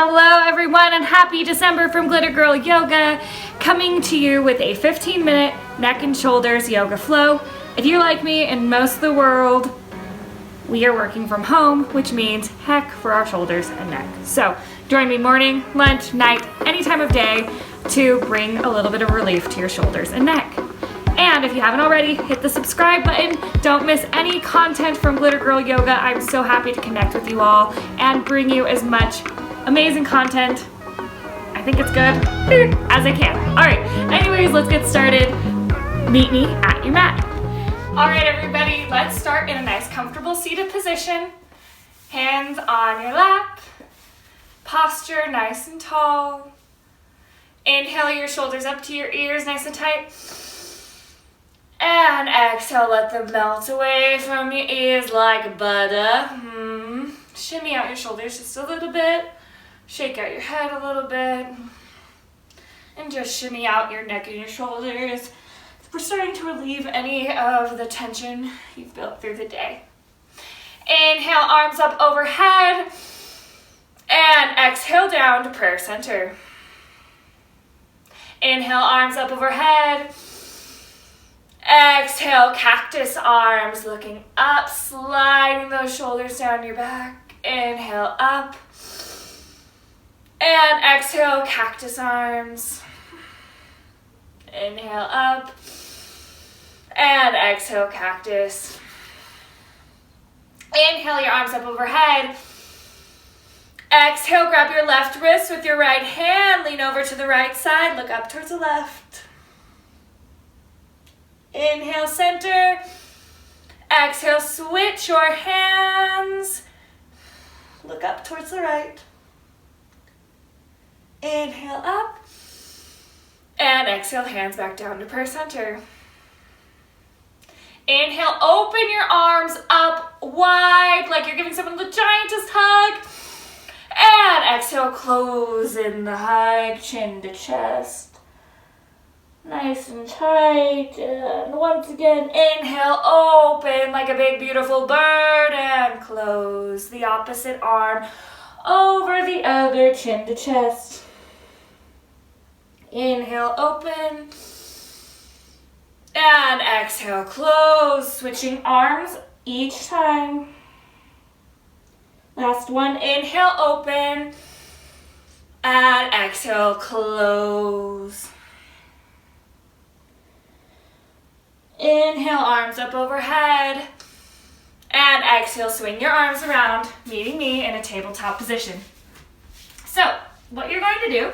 Hello everyone and happy December from Glitter Girl Yoga, coming to you with a 15-minute neck and shoulders yoga flow. If you're like me and most of the world, we are working from home, which means heck for our shoulders and neck. So join me morning, lunch, night, any time of day to bring a little bit of relief to your shoulders and neck. And if you haven't already, hit the subscribe button. Don't miss any content from Glitter Girl Yoga. I'm so happy to connect with you all and bring you as much amazing content, I think it's good, as I can. All right, anyways, let's get started. Meet me at your mat. All right, everybody, let's start in a nice comfortable seated position. Hands on your lap, posture nice and tall. Inhale your shoulders up to your ears, nice and tight. And exhale, let them melt away from your ears like butter. Shimmy out your shoulders just a little bit. Shake out your head a little bit. And just shimmy out your neck and your shoulders. We're starting to relieve any of the tension you've built through the day. Inhale, arms up overhead. And exhale down to prayer center. Inhale, arms up overhead. Exhale, cactus arms, looking up, sliding those shoulders down your back. Inhale, up. And exhale, cactus arms. Inhale, up. And exhale, cactus. Inhale your arms up overhead. Exhale, grab your left wrist with your right hand. Lean over to the right side. Look up towards the left. Inhale, center. Exhale, switch your hands. Look up towards the right. Inhale, up. And exhale, hands back down to prayer center. Inhale, open your arms up wide like you're giving someone the giantest hug. And exhale, close in the hug, chin to chest. Nice and tight. And once again, inhale, open like a big, beautiful bird. And close the opposite arm over the other, chin to chest. Inhale, open. And exhale, close. Switching arms each time. Last one. Inhale, open. And exhale, close. Inhale, arms up overhead. And exhale, swing your arms around, meeting me in a tabletop position. So, what you're going to do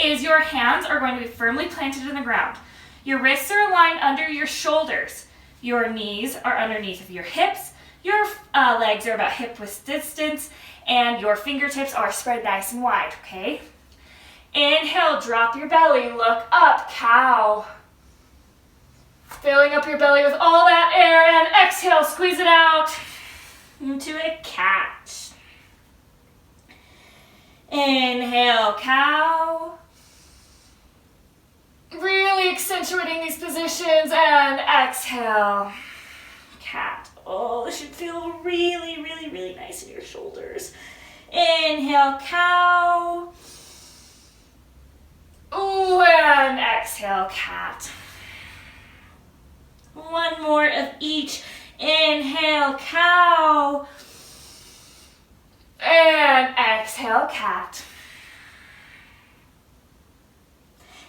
is your hands are going to be firmly planted in the ground. Your wrists are aligned under your shoulders. Your knees are underneath of your hips. Your legs are about hip width distance, and your fingertips are spread nice and wide, okay? Inhale, drop your belly, look up, cow. Filling up your belly with all that air, and exhale, squeeze it out into a cat. Inhale, cow. Really accentuating these positions, and exhale, cat. Oh, this should feel really, really, really nice in your shoulders. Inhale, cow. Ooh, and exhale, cat. One more of each. Inhale, cow. And exhale, cat.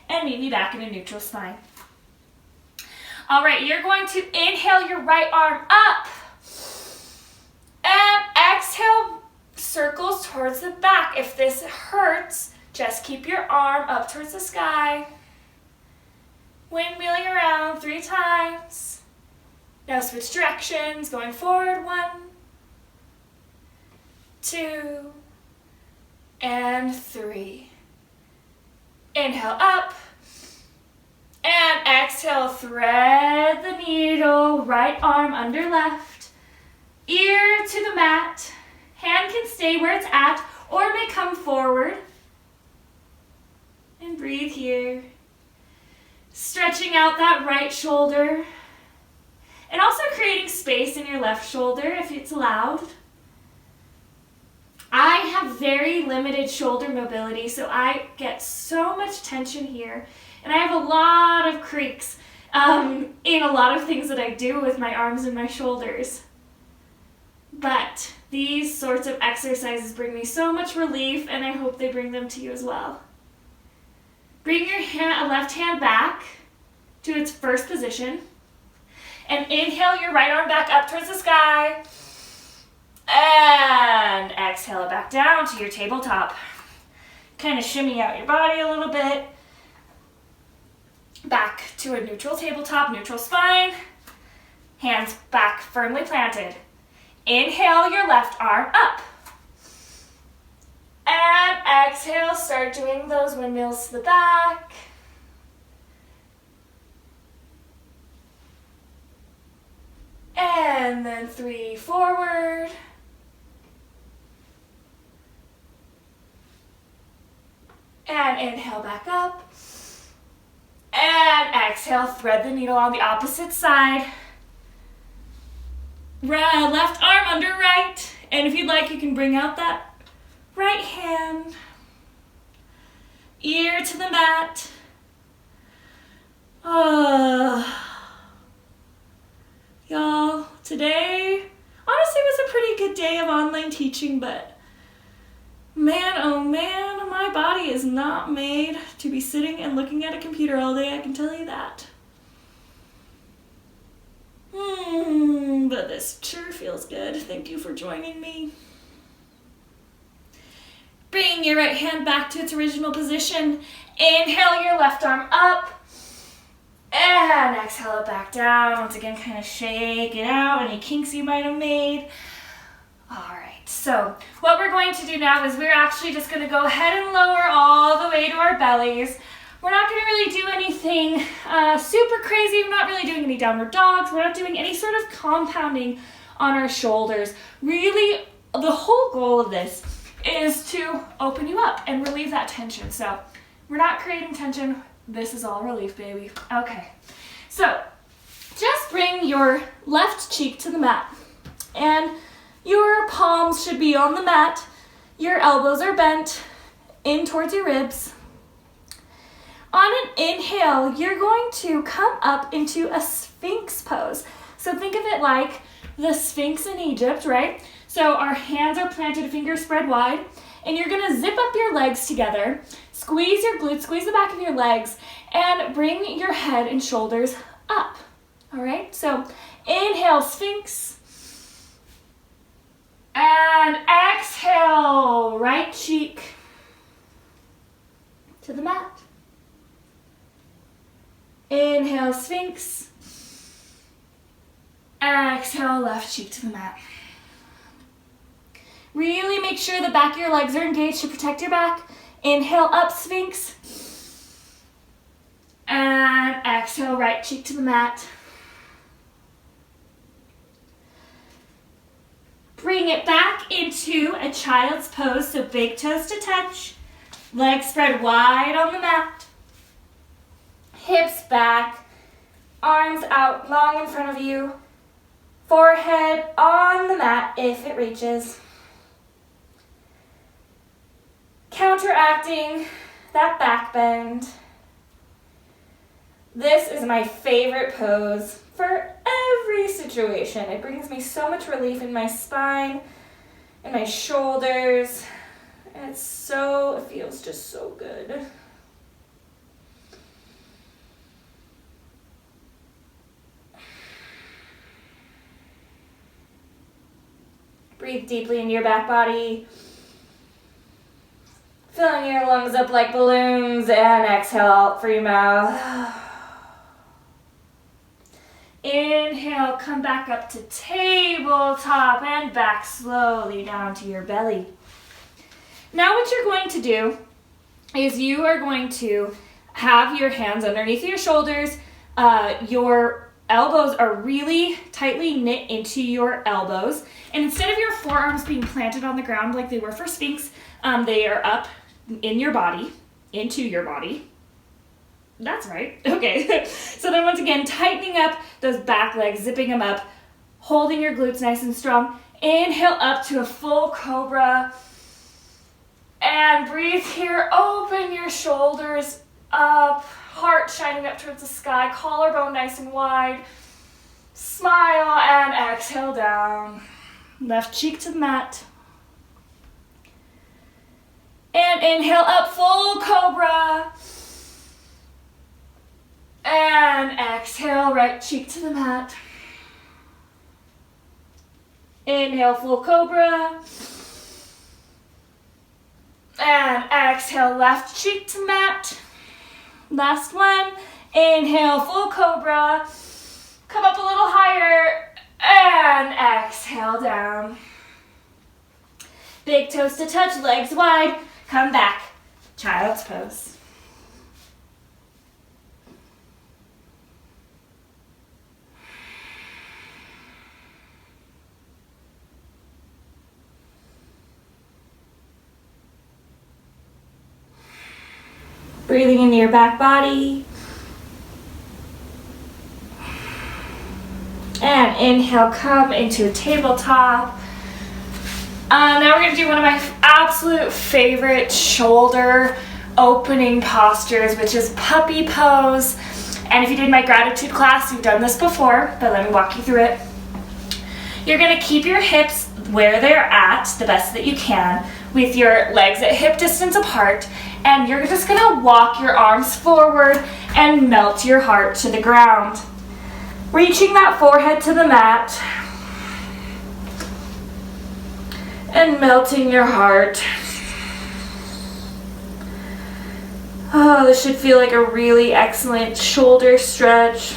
And meet me back in a neutral spine. All right, you're going to inhale your right arm up. And exhale, circles towards the back. If this hurts, just keep your arm up towards the sky. Windmilling around 3 times. Now switch directions, going forward 1, 2, and 3. Inhale up, and exhale, thread the needle, right arm under left, ear to the mat, hand can stay where it's at, or may come forward, and breathe here. Stretching out that right shoulder, and also creating space in your left shoulder if it's allowed. I have very limited shoulder mobility, so I get so much tension here. And I have a lot of creaks in a lot of things that I do with my arms and my shoulders. But these sorts of exercises bring me so much relief, and I hope they bring them to you as well. Bring your left hand back to its first position. And inhale your right arm back up towards the sky. And exhale it back down to your tabletop. Kind of shimmy out your body a little bit. Back to a neutral tabletop, neutral spine. Hands back firmly planted. Inhale your left arm up. And exhale, start doing those windmills to the back. And then 3 forward. And inhale back up. And exhale, thread the needle on the opposite side. Left arm under right. And if you'd like, you can bring out that right hand. Ear to the mat. Y'all, today honestly was a pretty good day of online teaching, but man, oh man, my body is not made to be sitting and looking at a computer all day, I can tell you that. But this sure feels good. Thank you for joining me. Bring your right hand back to its original position. Inhale your left arm up. And exhale it back down. Once again, kind of shake it out, any kinks you might have made. All right, so what we're going to do now is we're actually just going to go ahead and lower all the way to our bellies. We're not going to really do anything super crazy. We're not really doing any downward dogs. We're not doing any sort of compounding on our shoulders. Really, the whole goal of this is to open you up and relieve that tension. So we're not creating tension. This is all relief, baby. Okay, so just bring your left cheek to the mat. And your palms should be on the mat. Your elbows are bent in towards your ribs. On an inhale, you're going to come up into a Sphinx pose. So think of it like the Sphinx in Egypt, right? So our hands are planted, fingers spread wide, and you're gonna zip up your legs together, squeeze your glutes, squeeze the back of your legs, and bring your head and shoulders up. All right, so inhale, Sphinx. And exhale, right cheek to the mat. Inhale, Sphinx. Exhale, left cheek to the mat. Really make sure the back of your legs are engaged to protect your back. Inhale, up, Sphinx. And exhale, right cheek to the mat. Bring it back into a child's pose, so big toes to touch. Legs spread wide on the mat. Hips back, arms out long in front of you. Forehead on the mat if it reaches. Counteracting that back bend. This is my favorite pose for every situation. It brings me so much relief in my spine and my shoulders. And it feels just so good. Breathe deeply into your back body. Filling your lungs up like balloons, and exhale out through your mouth. Inhale, come back up to tabletop and back slowly down to your belly. Now what you're going to do is you are going to have your hands underneath your shoulders. Your elbows are really tightly knit into your elbows. And instead of your forearms being planted on the ground like they were for Sphinx, they are up in your body, into your body. That's right. Okay. So then once again, tightening up those back legs, zipping them up, holding your glutes nice and strong. Inhale up to a full cobra. And breathe here. Open your shoulders up. Heart shining up towards the sky. Collarbone nice and wide. Smile and exhale down. Left cheek to the mat. And inhale up, full cobra. And exhale, right cheek to the mat. Inhale, full cobra. And exhale, left cheek to mat. Last one. Inhale, full cobra. Come up a little higher. And exhale down. Big toes to touch, legs wide. Come back, child's pose. Breathing into your back body. And inhale, come into a tabletop. Now we're going to do one of my absolute favorite shoulder opening postures, which is puppy pose. And if you did my gratitude class, you've done this before, but let me walk you through it. You're going to keep your hips where they're at, the best that you can, with your legs at hip distance apart. And you're just going to walk your arms forward and melt your heart to the ground. Reaching that forehead to the mat. And melting your heart. Oh, this should feel like a really excellent shoulder stretch.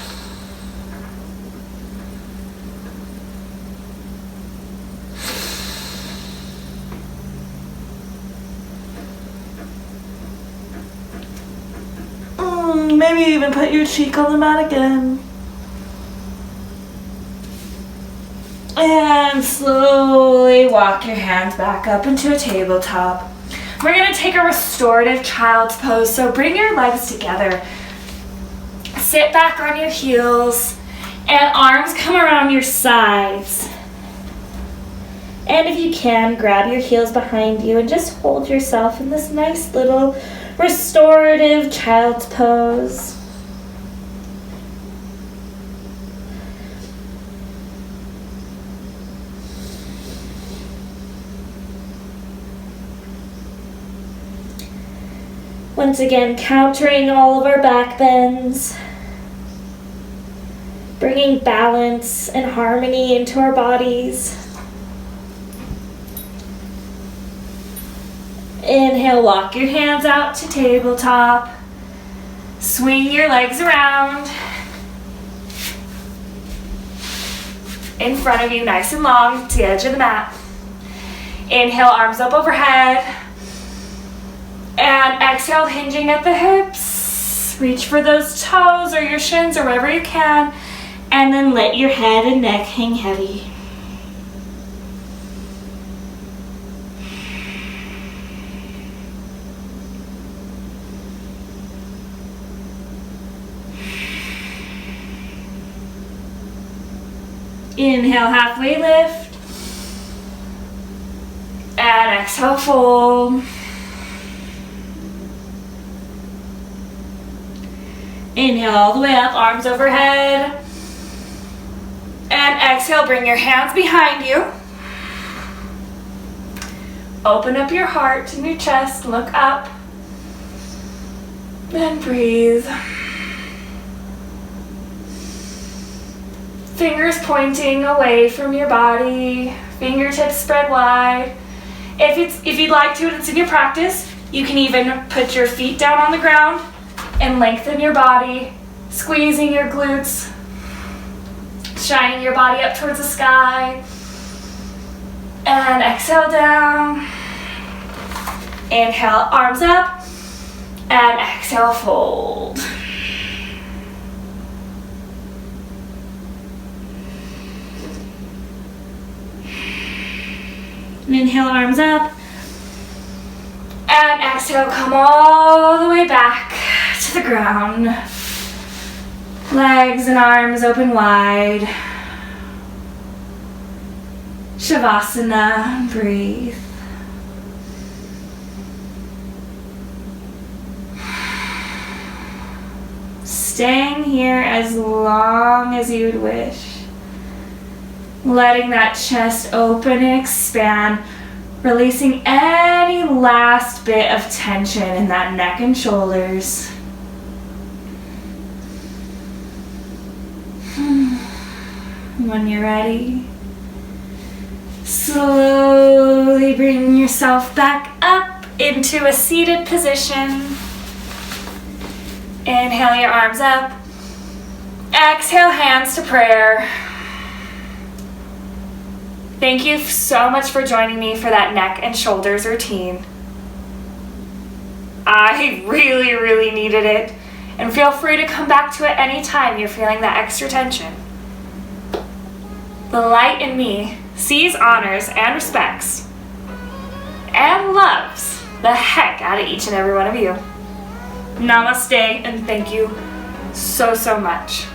Maybe even put your cheek on the mat again. And slowly walk your hands back up into a tabletop. We're going to take a restorative child's pose. So bring your legs together. Sit back on your heels and arms come around your sides. And if you can, grab your heels behind you and just hold yourself in this nice little restorative child's pose. Once again, countering all of our back bends, bringing balance and harmony into our bodies. Inhale, walk your hands out to tabletop. Swing your legs around. In front of you, nice and long, to the edge of the mat. Inhale, arms up overhead. And exhale, hinging at the hips. Reach for those toes or your shins or wherever you can. And then let your head and neck hang heavy. Inhale, halfway lift. And exhale, fold. Inhale all the way up, arms overhead. And exhale, bring your hands behind you. Open up your heart and your chest, look up. And breathe. Fingers pointing away from your body, fingertips spread wide. If you'd like to, and it's in your practice, you can even put your feet down on the ground and lengthen your body, squeezing your glutes, shining your body up towards the sky. And exhale down. Inhale, arms up. And exhale, fold. And inhale, arms up. And exhale, come all the way back to the ground. Legs and arms open wide. Shavasana, breathe. staying here as long as you'd wish. Letting that chest open and expand, releasing any last bit of tension in that neck and shoulders. When you're ready, slowly bring yourself back up into a seated position. Inhale your arms up. Exhale, hands to prayer. Thank you so much for joining me for that neck and shoulders routine. I really, really needed it. And feel free to come back to it anytime you're feeling that extra tension. The light in me sees, honors, and respects, and loves the heck out of each and every one of you. Namaste, and thank you so, so much.